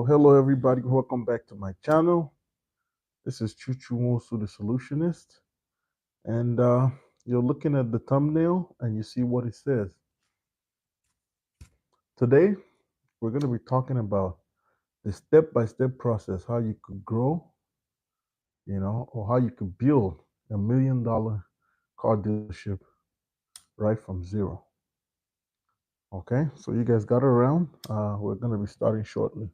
Hello everybody. Welcome back to my channel. This is ChukwumaijemNwosu, the solutionist, and you're looking at the thumbnail and you see what it says. Today, we're going to be talking about the step-by-step process, how you could grow, or how you could build $1 million car dealership right from zero. Okay, so you guys got around. We're going to be starting shortly.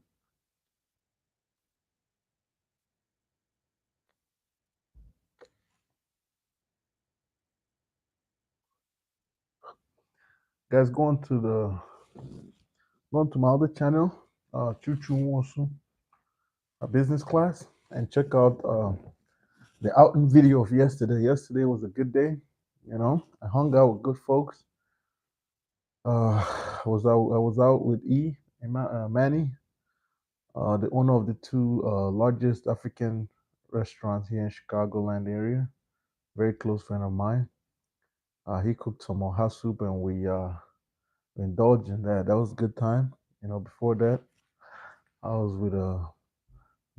Guys, go on to my other channel, ChukwumaijemNwosu, a business class, and check out the outing video of yesterday. Yesterday was a good day. I hung out with good folks. I was out with Manny, the owner of the two largest African restaurants here in Chicagoland area. Very close friend of mine. He cooked some oha soup, and we indulged in that. That was a good time. Before that, I was with a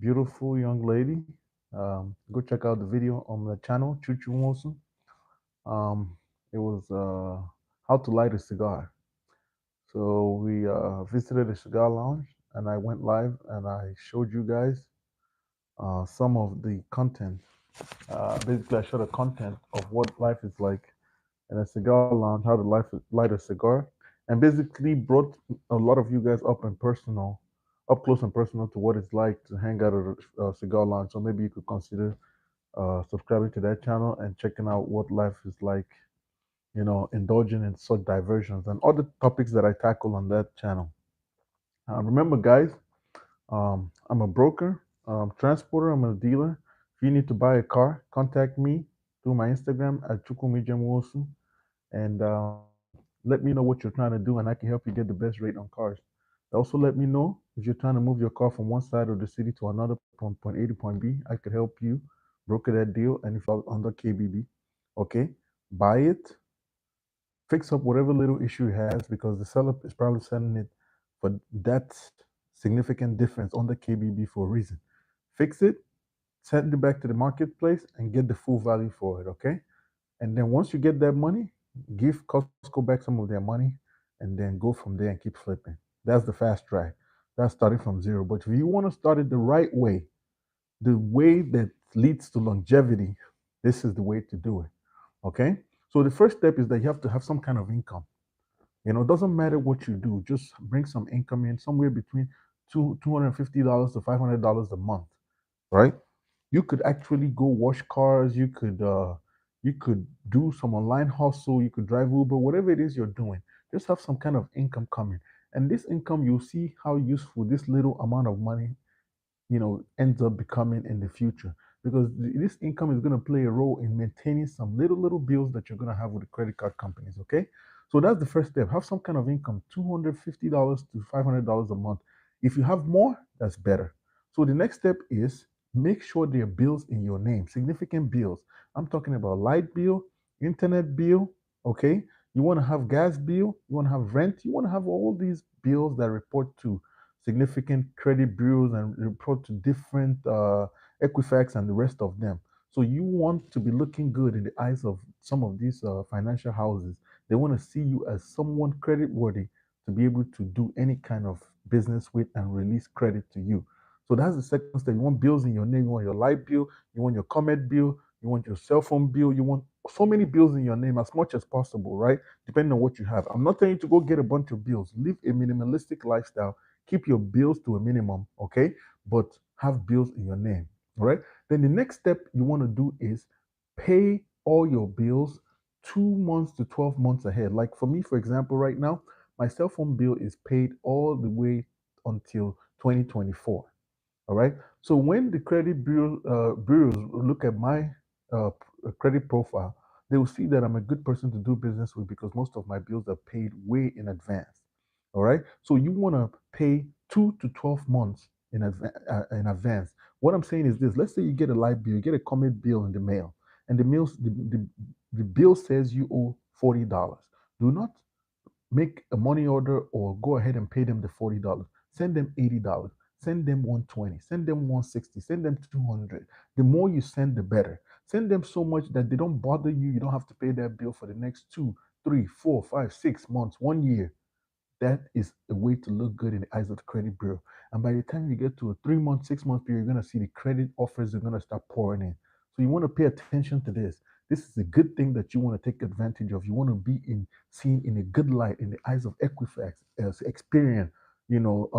beautiful young lady. Go check out the video on the channel, ChukwumaijemNwosu. It was how to light a cigar. So we visited a cigar lounge, and I went live and I showed you guys some of the content. Basically, I showed the content of what life is like in a cigar lounge, how to light a cigar, and basically brought a lot of you guys up close and personal to what it's like to hang out at a cigar lounge. So maybe you could consider subscribing to that channel and checking out what life is like, indulging in such diversions and other topics that I tackle on that channel. Remember, guys, I'm a broker, transporter, I'm a dealer. If you need to buy a car, contact me through my Instagram at ChukwumaijemNwosu, and let me know what you're trying to do, and I can help you get the best rate on cars. Also, let me know if you're trying to move your car from one side of the city to another, from point A to point B. I could help you broker that deal, and if you're under KBB, okay, buy it, fix up whatever little issue it has, because the seller is probably selling it for that significant difference on the KBB for a reason. Fix it, send it back to the marketplace, and get the full value for it, okay? And then once you get that money, give Costco back some of their money, and then go from there and keep flipping. That's the fast track. That's starting from zero. But if you want to start it the right way, the way that leads to longevity, this is the way to do it. Okay? So the first step is that you have to have some kind of income. It doesn't matter what you do, just bring some income in, somewhere between $250 to $500 a month, right? You could actually go wash cars. You could do some online hustle. You could drive Uber, whatever it is you're doing. Just have some kind of income coming, and this income, you'll see how useful this little amount of money ends up becoming in the future, because this income is going to play a role in maintaining some little bills that you're going to have with the credit card companies. Okay, so that's the first step. Have some kind of income, $250 to $500 a month. If you have more, that's better. So the next step is make sure there are bills in your name, significant bills. I'm talking about light bill, internet bill. Okay, you want to have gas bill, you want to have rent, you want to have all these bills that report to significant credit bureaus and report to different Equifax and the rest of them. So you want to be looking good in the eyes of some of these financial houses. They want to see you as someone credit worthy to be able to do any kind of business with and release credit to you. So that's the second step. You want bills in your name. You want your light bill. You want your comment bill. You want your cell phone bill. You want so many bills in your name as much as possible, right? Depending on what you have. I'm not telling you to go get a bunch of bills. Live a minimalistic lifestyle. Keep your bills to a minimum, okay? But have bills in your name, all right? Then the next step you want to do is pay all your bills 2 months to 12 months ahead. Like for me, for example, right now, my cell phone bill is paid all the way until 2024. All right. So when the bureaus look at my credit profile, they will see that I'm a good person to do business with, because most of my bills are paid way in advance. All right. So you want to pay 2 to 12 months in advance. What I'm saying is this: let's say you get a light bill, you get a comment bill in the mail, and the bill says you owe $40. Do not make a money order or go ahead and pay them the $40. Send them $80. send them 120, send them 160, send them 200. The more you send, the better. Send them so much that they don't bother you. You don't have to pay that bill for the next 2, 3, 4, 5, 6 months, 1 year. That is a way to look good in the eyes of the credit bureau. And by the time you get to a 3 month, 6 month period, you're going to see the credit offers are going to start pouring in. So you want to pay attention to this. This is a good thing that you want to take advantage of. You want to be seen in a good light in the eyes of Equifax, as Experian, you know,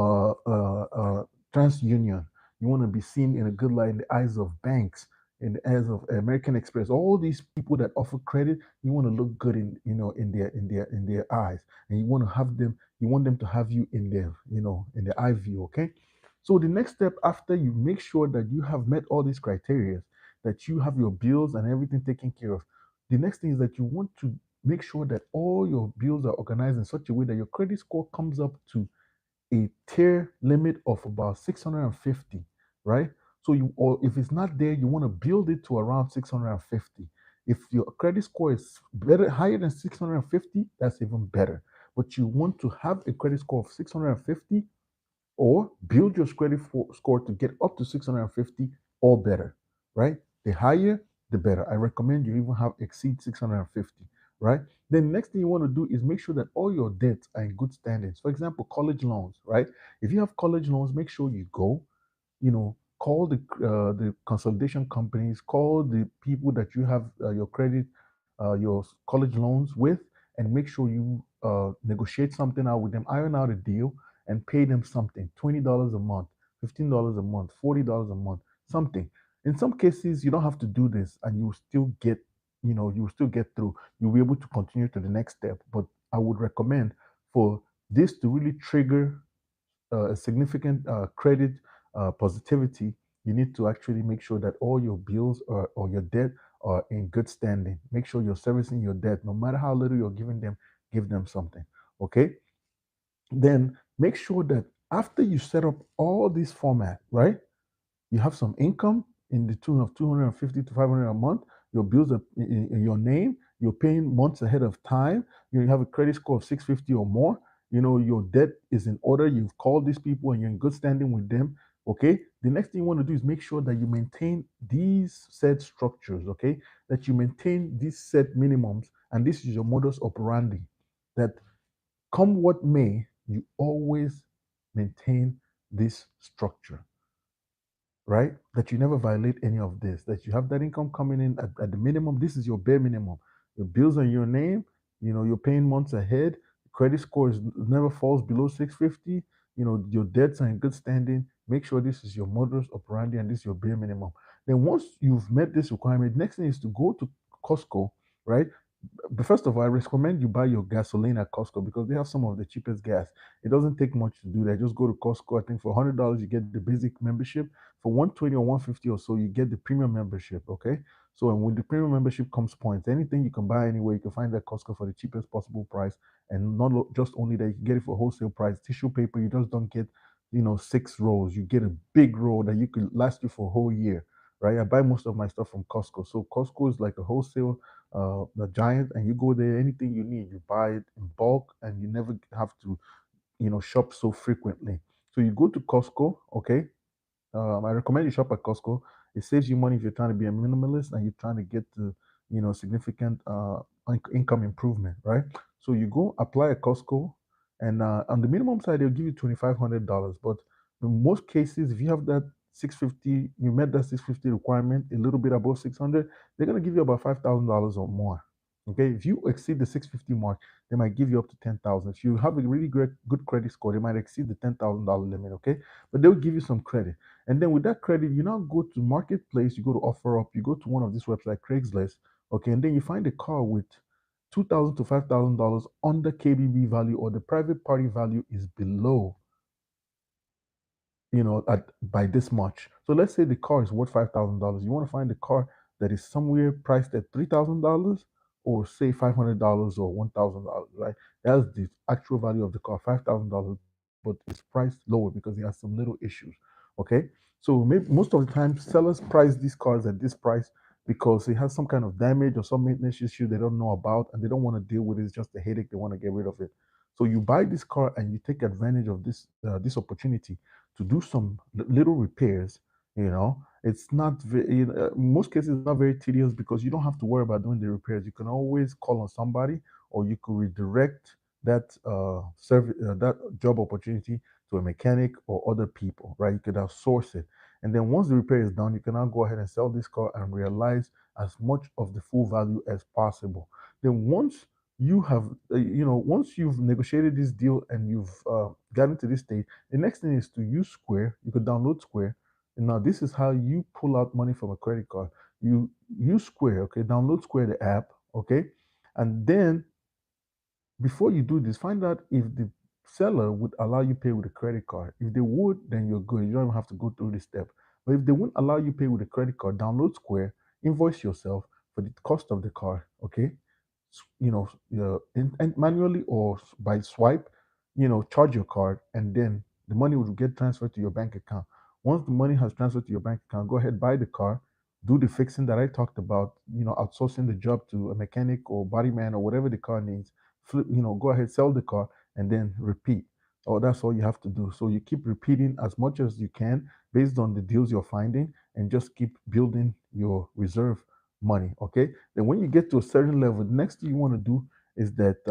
TransUnion. You want to be seen in a good light in the eyes of banks, in the eyes of American Express. All these people that offer credit, you want to look good in their eyes, and you want to have them you want them to have you in their eye view. Okay, so the next step after you make sure that you have met all these criteria, that you have your bills and everything taken care of, the next thing is that you want to make sure that all your bills are organized in such a way that your credit score comes up to a tier limit of about 650, right? So or if it's not there, you want to build it to around 650. If your credit score is better higher than 650, that's even better. But you want to have a credit score of 650, or build your credit score to get up to 650 or better, right? The higher, the better. I recommend you even have exceed 650, right? Then next thing you want to do is make sure that all your debts are in good standings. For example, college loans, right? If you have college loans, make sure you go, call the consolidation companies, call the people that you have your credit, your college loans with, and make sure you negotiate something out with them, iron out a deal, and pay them something, $20 a month, $15 a month, $40 a month, something. In some cases, you don't have to do this, and you will still get through. You'll be able to continue to the next step. But I would recommend for this to really trigger a significant credit positivity, you need to actually make sure that all your bills or your debt are in good standing. Make sure you're servicing your debt, no matter how little you're giving them, give them something. Okay? Then make sure that after you set up all this format, right? You have some income in the tune of 250 to 500 a month. Your bills are in your name. You're paying months ahead of time. You have a credit score of 650 or more. Your debt is in order. You've called these people and you're in good standing with them. Okay. The next thing you want to do is make sure that you maintain these set structures. Okay. That you maintain these set minimums. And this is your modus operandi. That come what may, you always maintain this structure, right? That you never violate any of this, that you have that income coming in at the minimum. This is your bare minimum. Your bills are in your name, you're paying months ahead. Credit score never falls below 650. Your debts are in good standing. Make sure this is your modus operandi and this is your bare minimum. Then once you've met this requirement, next thing is to go to Costco, right? But first of all, I recommend you buy your gasoline at Costco because they have some of the cheapest gas. It doesn't take much to do that. Just go to Costco. I think for $100 you get the basic membership. For 120 or 150 or so, you get the premium membership. Okay. So and with the premium membership comes points. Anything you can buy anywhere, you can find at Costco for the cheapest possible price. And not just only that, you can get it for wholesale price. Tissue paper, you just don't get 6 rolls. You get a big roll that you could last you for a whole year. Right. I buy most of my stuff from Costco. So Costco is like a wholesale the giant, and you go there, anything you need you buy it in bulk, and you never have to shop so frequently. So you go to Costco. Okay. I recommend you shop at Costco. It saves you money if you're trying to be a minimalist and you're trying to get to, significant income improvement, right? So you go apply at Costco, and on the minimum side, they'll give you $2,500. But in most cases, if you have that 650, you met that 650 requirement, a little bit above 600, they're gonna give you about $5,000 or more. Okay, if you exceed the 650 mark, they might give you up to 10,000. If you have a really great good credit score, they might exceed the $10,000 limit. Okay, but they'll give you some credit. And then with that credit, you now go to Marketplace, you go to OfferUp, you go to one of these websites, Craigslist, okay, and then you find a car with $2,000 to $5,000 under KBB value, or the private party value is below, at by this much. So let's say the car is worth $5,000. You want to find a car that is somewhere priced at $3,000, or say $500 or $1,000, right? That's the actual value of the car, $5,000, but it's priced lower because it has some little issues. Okay, so maybe most of the time sellers price these cars at this price because it has some kind of damage or some maintenance issue they don't know about and they don't want to deal with it. It's just a headache. They want to get rid of it. So you buy this car and you take advantage of this opportunity to do some little repairs. It's not very, in most cases, it's not very tedious because you don't have to worry about doing the repairs. You can always call on somebody, or you could redirect that service, that job opportunity to a mechanic or other people, right? You could outsource it. And then once the repair is done, you can now go ahead and sell this car and realize as much of the full value as possible. Then once you have, once you've negotiated this deal and you've gotten to this stage, the next thing is to use Square. You could download Square. And now this is how you pull out money from a credit card. You use Square, okay? Download Square, the app, okay? And then before you do this, find out if the seller would allow you pay with a credit card. If they would, then you're good. You don't even have to go through this step. But if they wouldn't allow you pay with a credit card, download Square, invoice yourself for the cost of the car, okay? And manually or by swipe, charge your card, and then the money will get transferred to your bank account. Once the money has transferred to your bank account, go ahead, buy the car, do the fixing that I talked about, outsourcing the job to a mechanic or body man or whatever the car needs. Go ahead, sell the car, and then repeat. Oh, that's all you have to do. So you keep repeating as much as you can based on the deals you're finding, and just keep building your reserve money. Okay. Then when you get to a certain level, the next thing you want to do is that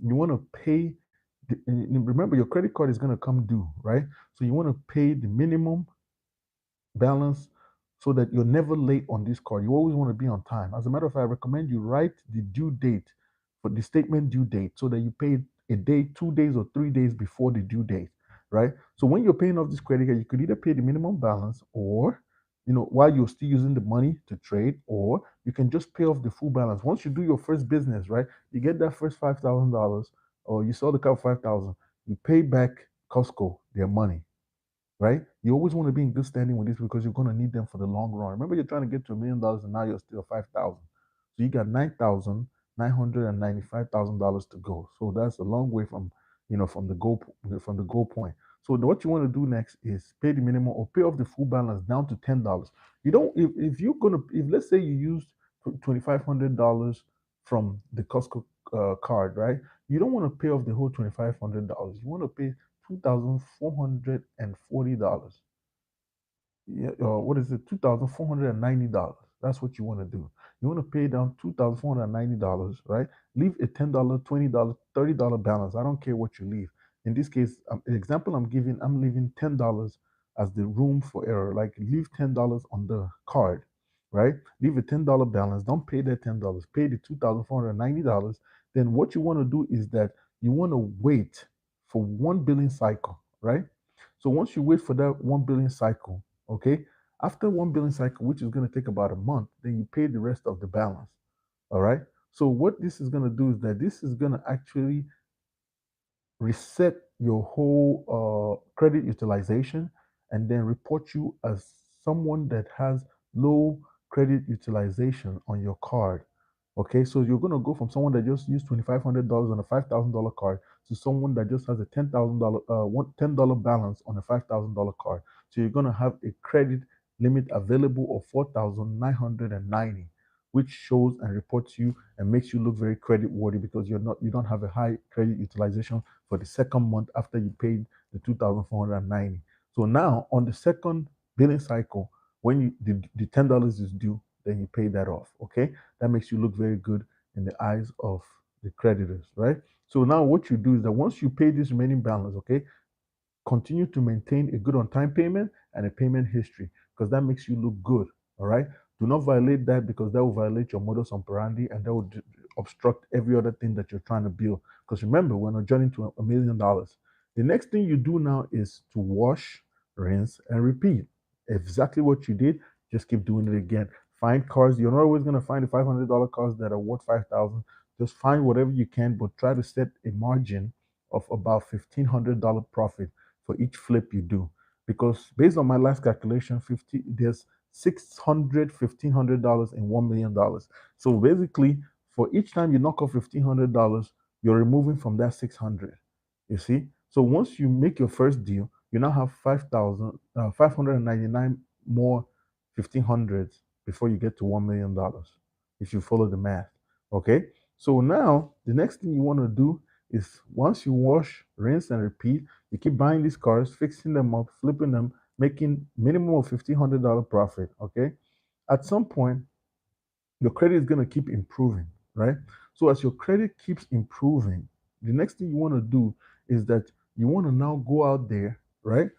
you want to pay. Remember, your credit card is going to come due, right? So you want to pay the minimum balance so that you're never late on this card. You always want to be on time. As a matter of fact, I recommend you write the due date for the statement due date so that you pay a day, 2 days, or 3 days before the due date, right? So when you're paying off this credit card, you could either pay the minimum balance, or while you're still using the money to trade, or you can just pay off the full balance. Once you do your first business, right, you get that first $5,000, or you sell the car for 5,000, you pay back Costco their money, right? You always want to be in good standing with this because you're going to need them for the long run. Remember, you're trying to get to $1 million, and now you're still 5,000. So you got $9,995,000 to go. So that's a long way from from the goal point. So what you want to do next is pay the minimum or pay off the full balance down to $10. You don't if you're gonna if let's say you used $2,500 from the Costco card, right? You don't want to pay off the whole $2,500. You want to pay $2,440. Yeah, what is it? $2,490. That's what you want to do. You want to pay down $2,490, right? Leave a $10, $20, $30 balance. I don't care what you leave. In this case, the example I'm giving, I'm leaving $10 as the room for error. Like, leave $10 on the card, right? Leave a $10 balance. Don't pay that $10. Pay the $2,490. Then what you want to do is that you want to wait for one billing cycle, right? So once you wait for that one billing cycle, okay, after one billing cycle, which is going to take about a month, then you pay the rest of the balance. All right. So what this is going to do is that this is going to actually reset your whole credit utilization, and then report you as someone that has low credit utilization on your card. Okay, so you're going to go from someone that just used $2,500 on a $5,000 card to someone that just has a $10 balance on a $5,000 card. So you're going to have a credit limit available of 4,990, which shows and reports you and makes you look very credit worthy because you don't have a high credit utilization for the second month after you paid the 2,490. So now on the second billing cycle, when the $10 is due, then you pay that off. Okay, that makes you look very good in the eyes of the creditors, right? So now what you do is that once you pay this remaining balance, okay, continue to maintain a good on time payment and a payment history, because that makes you look good. All right. Do not violate that, because that will violate your modus operandi, and that will obstruct every other thing that you're trying to build. Because remember, we're on a journey to $1 million. The next thing you do now is to wash, rinse, and repeat. Exactly what you did. Just keep doing it again. Find cars. You're not always going to find the $500 cars that are worth 5,000. Just find whatever you can, but try to set a margin of about $1,500 profit for each flip you do. Because based on my last calculation, there's $1,500 in $1 million. So basically, for each time you knock off $1,500, you're removing from that 600. You see? So once you make your first deal, you now have 599 more 1500s before you get to $1 million, if you follow the math. Okay? So now the next thing you want to do is, once you wash, rinse, and repeat, You keep buying these cars, fixing them up, flipping them, making minimum of $1,500 profit. Okay, at some point your credit is going to keep improving, right? So as your credit keeps improving, the next thing you want to do is that you want to now go out there, right?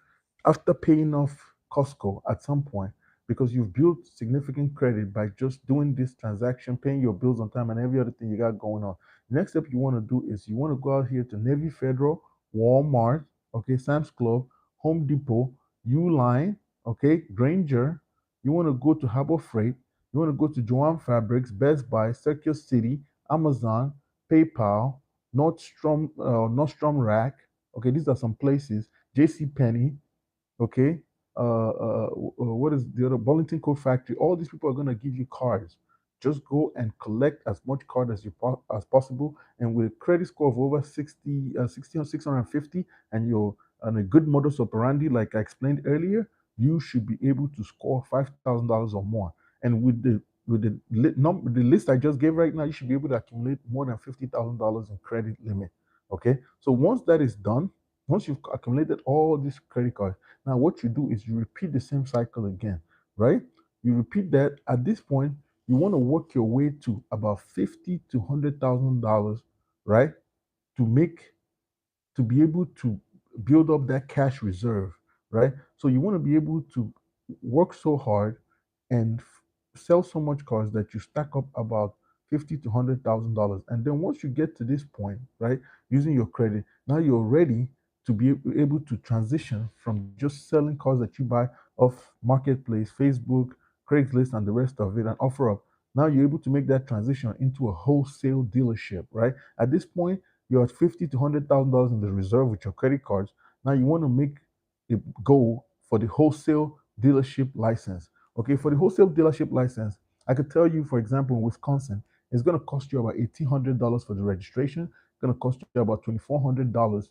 After paying off Costco at some point, because you've built significant credit by just doing this transaction, paying your bills on time, and every other thing you got going on. The next step you want to do is you want to go out here to Navy Federal, Walmart, okay, Sam's Club, Home Depot, Uline, okay, Granger. You want to go to Harbor Freight. You want to go to Joanne Fabrics, Best Buy, Circuit City, Amazon, PayPal, Nordstrom Rack. Okay, these are some places. JC Penney, okay, what is the other, Burlington Coat Factory. All these people are going to give you cards. Just go and collect as much card as possible, and with a credit score of over 60 or 650, and your and a good modus operandi like I explained earlier, you should be able to score $5,000 or more. And the list I just gave right now, you should be able to accumulate more than $50,000 in credit limit. Okay, so once that is done, once you've accumulated all these credit cards, now, what you do is you repeat the same cycle again, right? You repeat that. At this point, you want to work your way to about $50,000 to $100,000, right? To make to be able to build up that cash reserve, right? So you want to be able to work so hard and sell so much cars that you stack up about $50,000 to $100,000. And then once you get to this point, right, using your credit, now you're ready to be able to transition from just selling cars that you buy off marketplace, Facebook, Craigslist, and the rest of it, and offer up. Now you're able to make that transition into a wholesale dealership, right? At this point, you're at $50,000 to $100,000 in the reserve with your credit cards. Now you want to make a goal for the wholesale dealership license. Okay, for the wholesale dealership license, I could tell you, for example, in Wisconsin, it's going to cost you about $1,800 for the registration. It's going to cost you about $2,400,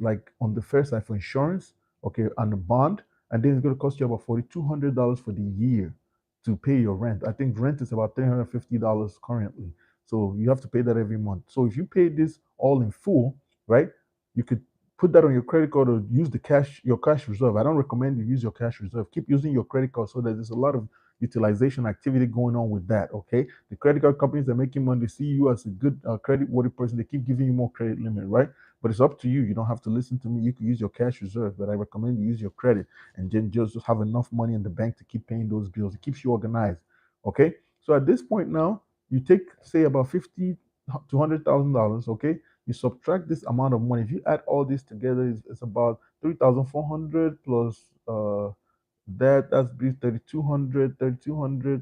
like on the first side for insurance, okay, and the bond, and then it's going to cost you about $4,200 for the year to pay your rent. I think rent is about $350 currently. So you have to pay that every month. So if you pay this all in full, right, you could put that on your credit card or use your cash reserve. I don't recommend you use your cash reserve. Keep using your credit card so that there's a lot of utilization activity going on with that. Okay, the credit card companies are making money. They see you as a good credit worthy person. They keep giving you more credit limit, right? But it's up to you. You don't have to listen to me. You can use your cash reserve, but I recommend you use your credit and then just have enough money in the bank to keep paying those bills. It keeps you organized. Okay, so at this point now, you take say about $50,000 to $100,000. Okay, you subtract this amount of money. If you add all this together, it's about 3,400 plus that's be 3,200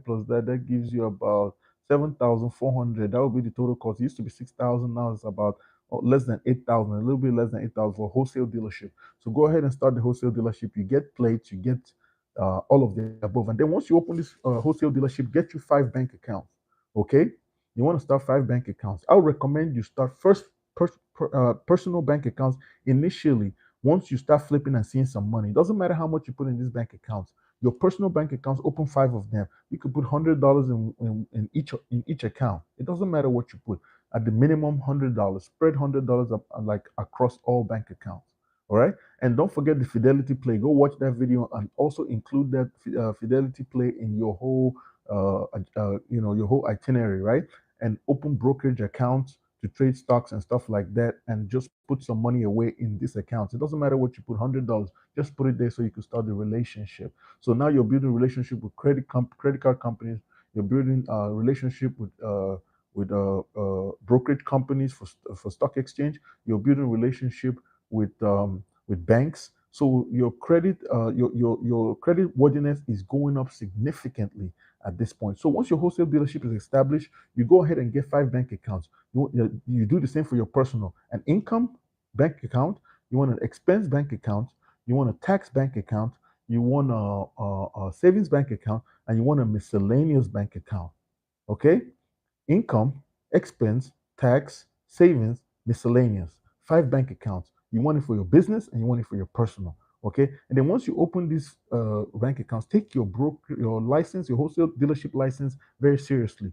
plus that gives you about 7,400. That would be the total cost. It used to be 6,000. Now it's about less than 8,000, a little bit less than 8,000 for a wholesale dealership. So go ahead and start the wholesale dealership. You get plates, you get all of the above, and then once you open this wholesale dealership, get you 5 bank accounts. Okay, you want to start 5 bank accounts. I would recommend you start first personal bank accounts initially. Once you start flipping and seeing some money, it doesn't matter how much you put in these bank accounts. Your personal bank accounts, open 5 of them. You could put $100 in each account. It doesn't matter what you put. At the minimum, $100. Spread $100 up like across all bank accounts. All right. And don't forget the Fidelity Play. Go watch that video and also include that Fidelity Play in your whole, your whole itinerary, right? And open brokerage accounts to trade stocks and stuff like that, and just put some money away in this account. It doesn't matter what you put, $100, just put it there so you can start the relationship. So now you're building a relationship with credit card companies. You're building a relationship with brokerage companies for stock exchange. You're building a relationship with banks. So your credit worthiness is going up significantly at this point. So once your wholesale dealership is established, you go ahead and get 5 bank accounts. You do the same for your personal. An income bank account, you want an expense bank account, you want a tax bank account, you want a savings bank account, and you want a miscellaneous bank account. Okay? Income, expense, tax, savings, miscellaneous. 5 bank accounts. You want it for your business and you want it for your personal. Okay. And then once you open these bank accounts, take your license, your wholesale dealership license very seriously.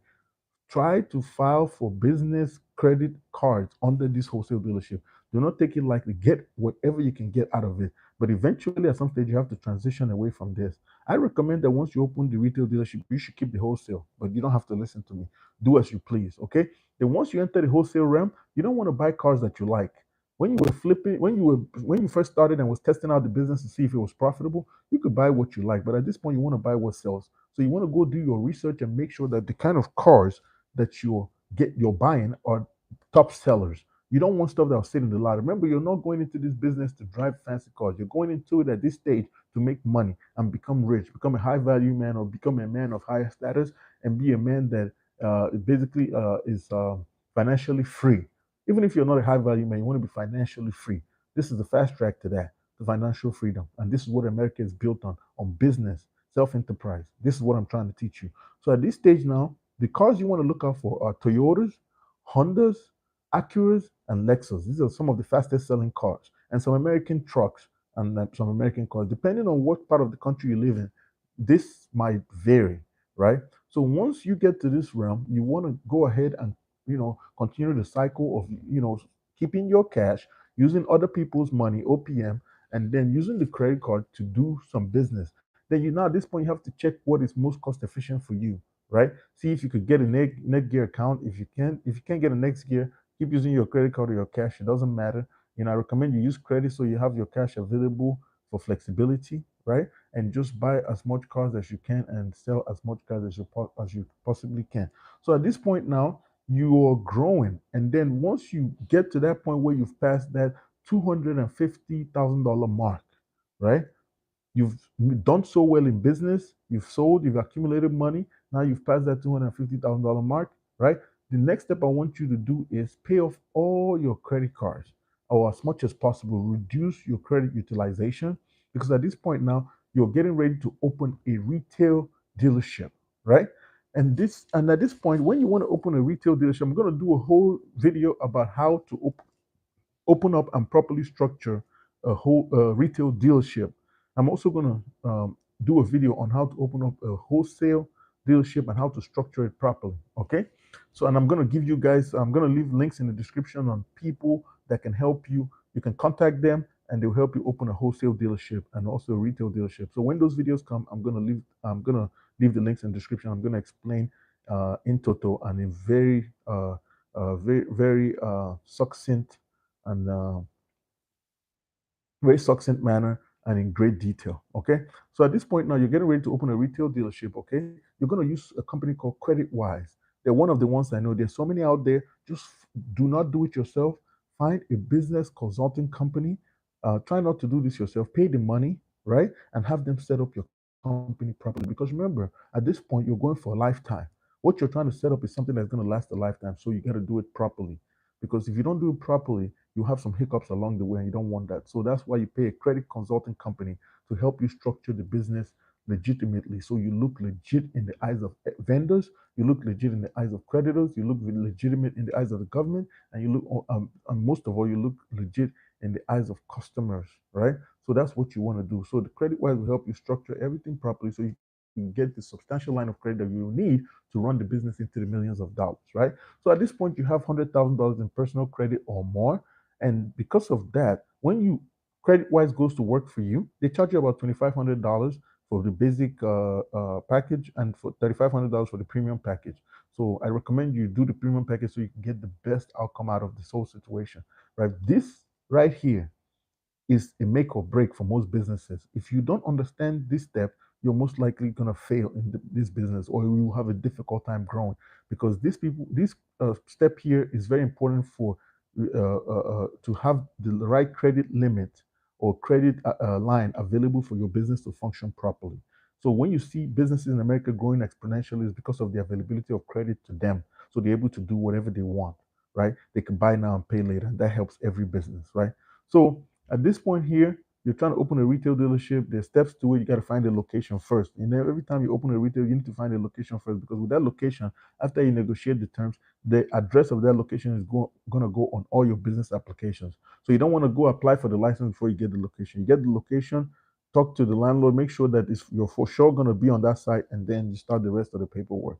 Try to file for business credit cards under this wholesale dealership. Do not take it lightly. Get whatever you can get out of it. But eventually, at some stage, you have to transition away from this. I recommend that once you open the retail dealership, you should keep the wholesale, but you don't have to listen to me. Do as you please, okay? Then once you enter the wholesale realm, you don't want to buy cars that you like. When you were flipping, when you first started and was testing out the business to see if it was profitable, you could buy what you like. But at this point, you want to buy what sells. So you want to go do your research and make sure that the kind of cars that you're buying are top sellers. You don't want stuff that will sit in the lot. Remember, you're not going into this business to drive fancy cars. You're going into it at this stage to make money and become rich, become a high value man, or become a man of higher status, and be a man that basically is financially free. Even if you're not a high value man, you want to be financially free. This is the fast track to that, to financial freedom. And this is what America is built on business, self enterprise. This is what I'm trying to teach you. So at this stage now, the cars you want to look out for are Toyotas, Hondas, Acuras, and Lexus. These are some of the fastest selling cars, and some American trucks and some American cars. Depending on what part of the country you live in, this might vary, right? So once you get to this realm, you want to go ahead and continue the cycle of keeping your cash, using other people's money, OPM, and then using the credit card to do some business. Then you now at this point you have to check what is most cost efficient for you, right? See if you could get a net gear account. If you can't get a next gear, keep using your credit card or your cash. It doesn't matter. I recommend you use credit so you have your cash available for flexibility, right? And just buy as much cars as you can and sell as much cars as you possibly can. So at this point now, you are growing, and then once you get to that point where you've passed that $250,000 mark, right? You've done so well in business, you've sold, you've accumulated money, now you've passed that $250,000 mark, right? The next step I want you to do is pay off all your credit cards, or as much as possible, reduce your credit utilization, because at this point now, you're getting ready to open a retail dealership, right? And at this point, when you want to open a retail dealership, I'm going to do a whole video about how to open up and properly structure a whole retail dealership. I'm also going to do a video on how to open up a wholesale dealership and how to structure it properly. Okay. So, and I'm going to give you guys, I'm going to leave links in the description on people that can help you. You can contact them and they'll help you open a wholesale dealership and also a retail dealership. So when those videos come, I'm going to leave the links in the description. I'm going to explain in total and in very succinct and very succinct manner and in great detail. Okay. So at this point now, you're getting ready to open a retail dealership. Okay. You're going to use a company called CreditWise. They're one of the ones I know. There's so many out there. Just do not do it yourself. Find a business consulting company. Try not to do this yourself. Pay the money, right? And have them set up your company properly. Because remember, at this point, you're going for a lifetime. What you're trying to set up is something that's going to last a lifetime. So you got to do it properly. Because if you don't do it properly, you have some hiccups along the way and you don't want that. So that's why you pay a credit consulting company to help you structure the business legitimately. So you look legit in the eyes of vendors, you look legit in the eyes of creditors, you look legitimate in the eyes of the government, and and most of all, you look legit in the eyes of customers, right? So that's what you want to do. So the credit wise will help you structure everything properly so you can get the substantial line of credit that you will need to run the business into the millions of dollars, right? So at this point, you have $100,000 in personal credit or more. And because of that, when you CreditWise goes to work for you, they charge you about $2,500 for the basic package and for $3,500 for the premium package. So I recommend you do the premium package so you can get the best outcome out of this whole situation, right? This right here is a make or break for most businesses. If you don't understand this step, you're most likely going to fail in this business, or you will have a difficult time growing, because this step here is very important for to have the right credit limit or credit line available for your business to function properly. So when you see businesses in America growing exponentially, it's because of the availability of credit to them. So they're able to do whatever they want, right? They can buy now and pay later, and that helps every business, right? So at this point here, you're trying to open a retail dealership. There's steps to it. You got to find a location first. And then every time you open a retail, you need to find a location first, because with that location, after you negotiate the terms, the address of that location is going to go on all your business applications. So you don't want to go apply for the license before you get the location. You get the location, talk to the landlord, make sure that you're for sure going to be on that site, and then you start the rest of the paperwork.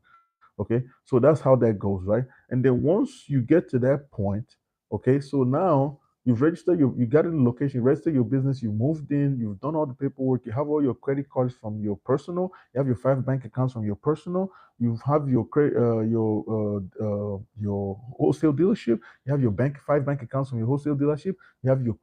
Okay, so that's how that goes, right? And then once you get to that point, okay, so now You've registered you got in the location, you registered your business, you moved in, you've done all the paperwork, you have all your credit cards from your personal, you have your 5 bank accounts from your personal, you have your wholesale dealership, you have your 5 bank accounts from your wholesale dealership, you have your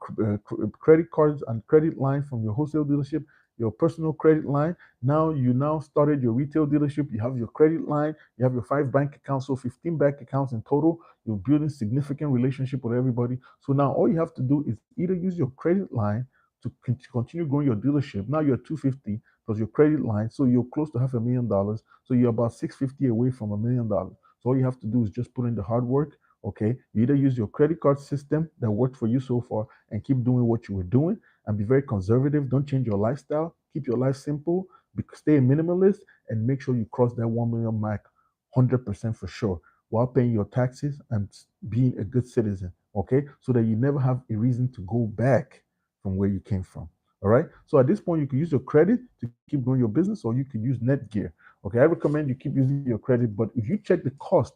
credit cards and credit line from your wholesale dealership, your personal credit line. Now you now started your retail dealership, you have your credit line, you have your 5 bank accounts, so 15 bank accounts in total. You're building significant relationship with everybody. So now all you have to do is either use your credit line to continue growing your dealership. Now you're 250 plus your credit line, so you're close to $500,000. So you're about 650 away from $1 million. So all you have to do is just put in the hard work. Okay, you either use your credit card system that worked for you so far and keep doing what you were doing and be very conservative. Don't change your lifestyle. Keep your life simple. Stay a minimalist and make sure you cross that 1 million mark 100% for sure while paying your taxes and being a good citizen, okay? So that you never have a reason to go back from where you came from. All right. So at this point, you can use your credit to keep growing your business, or you can use Netgear. Okay. I recommend you keep using your credit, but if you check the cost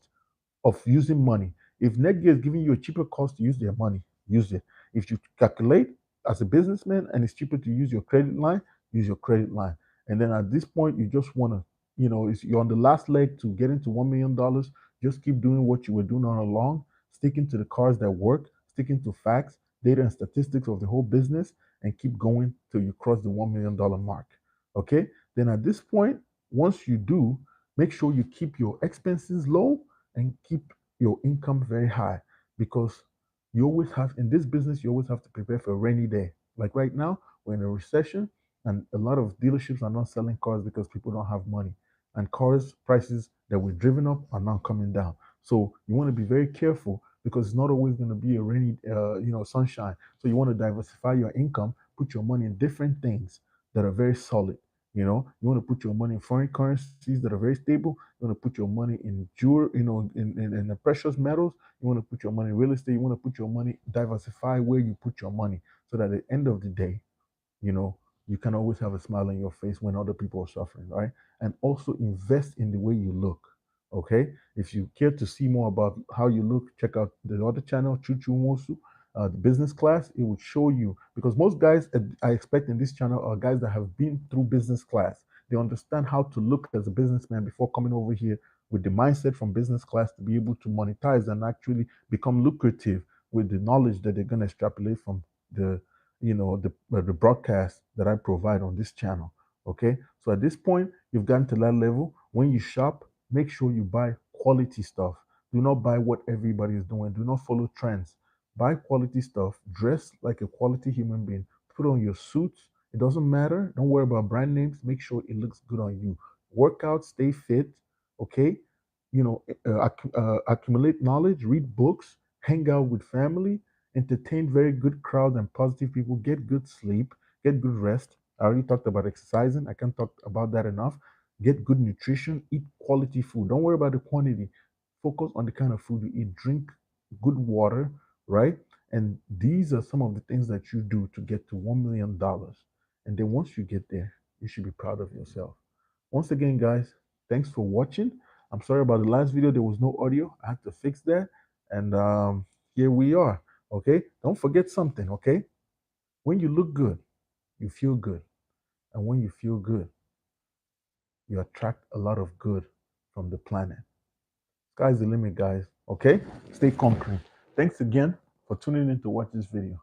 of using money, if Netgear is giving you a cheaper cost to use their money, use it. If you calculate as a businessman and it's cheaper to use your credit line, use your credit line. And then at this point, you just want to, you're on the last leg to get into $1 million. Just keep doing what you were doing all along, sticking to the cards that work, sticking to facts, data, and statistics of the whole business, and keep going till you cross the $1 million mark. Okay. Then at this point, once you do, make sure you keep your expenses low and keep your income very high, because you always have in this business, you always have to prepare for a rainy day. Like right now, we're in a recession and a lot of dealerships are not selling cars because people don't have money, and cars prices that were driven up are now coming down. So you want to be very careful because it's not always going to be a rainy sunshine. So you want to diversify your income, put your money in different things that are very solid. You want to put your money in foreign currencies that are very stable. You want to put your money in jewelry, in the precious metals. You want to put your money in real estate. You want to put your money, diversify where you put your money, so that at the end of the day, you know, you can always have a smile on your face when other people are suffering, right? And also invest in the way you look. Okay. If you care to see more about how you look, check out the other channel, ChukwumaijemNwosu, the business class. It would show you, because most guys I expect in this channel are guys that have been through business class. They understand how to look as a businessman before coming over here with the mindset from business class to be able to monetize and actually become lucrative with the knowledge that they're going to extrapolate from the the broadcast that I provide on this channel. Okay, so at this point, you've gotten to that level. When you shop, make sure you buy quality stuff. Do not buy what everybody is doing. Do not follow trends. Buy quality stuff. Dress like a quality human being. Put on your suits. It doesn't matter. Don't worry about brand names. Make sure it looks good on you. Work out. Stay fit. Okay. Accumulate knowledge. Read books. Hang out with family. Entertain very good crowd and positive people. Get good sleep. Get good rest. I already talked about exercising. I can't talk about that enough. Get good nutrition. Eat quality food. Don't worry about the quantity. Focus on the kind of food you eat. Drink good water, right? And these are some of the things that you do to get to $1 million. And then once you get there, you should be proud of yourself. Once again, guys, thanks for watching. I'm sorry about the last video. There was no audio. I had to fix that. And here we are. Okay. Don't forget something. Okay. When you look good, you feel good. And when you feel good, you attract a lot of good from the planet. Sky's the limit, guys. Okay? Stay conquering. Thanks again for tuning in to watch this video.